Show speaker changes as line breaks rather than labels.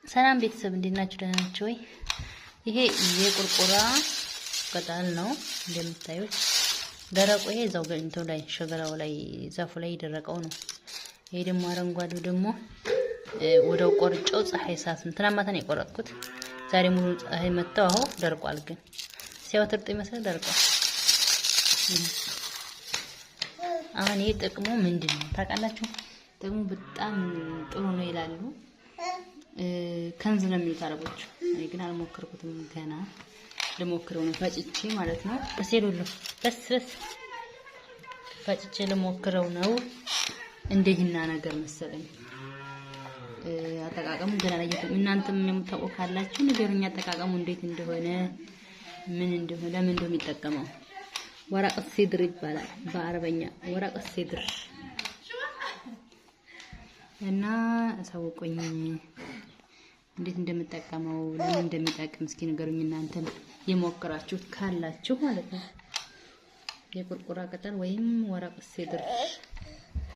ሰላም ቤተሰብ እንዴት ናችሁ? ደህና ናችሁ ወይ? ይሄ የቁርቁራ ቅጠል ነው እንደምታዩት። ደረቁ ይሄ እዛው ገንተው ላይ ሸገራው ላይ ዛፉ ላይ የደረቀው ነው። ይሄ ደግሞ አረንጓዴው ደግሞ ወደው ቆርጬው ፀሐይ ሰዓት እንትና ማታ ነው የቆረጥኩት። ዛሬ ሙሉ ፀሐይ መጣው። አሁን ደርቋል፣ ግን ሲያወጥጥ ይመስላል ደርቋል። አሁን ይሄ ጥቅሙ ምንድነው ታውቃላችሁ? ጥቅሙ በጣም ጥሩ ነው ይላሉ። ከንዝ ነው የሚሉት አረቦች። እኔ ግን አልሞከርኩትም ገና ልሞክረው ነው ፈጭቼ ማለት ነው። በሴሉሉ በስ ፈጭቼ ልሞክረው ነው። እንደህና ነገር መሰለኝ አጠቃቀሙ ገና ለየት። እናንተም የምታውቁ ካላችሁ ንገሩኝ፣ አጠቃቀሙ እንዴት እንደሆነ ምን እንደሆነ ለምን እንደሚጠቀመው። ወራቅ ሲድር ይባላል በአረበኛ ወራቅ ሲድር እና አሳውቁኝ እንዴት እንደምጠቀመው ለምን እንደሚጠቅም እስኪ ንገሩኝ፣ እናንተም የሞከራችሁት ካላችሁ ማለት ነው። የቁርቁራ ቅጠል ወይም ወራቅ ሲድር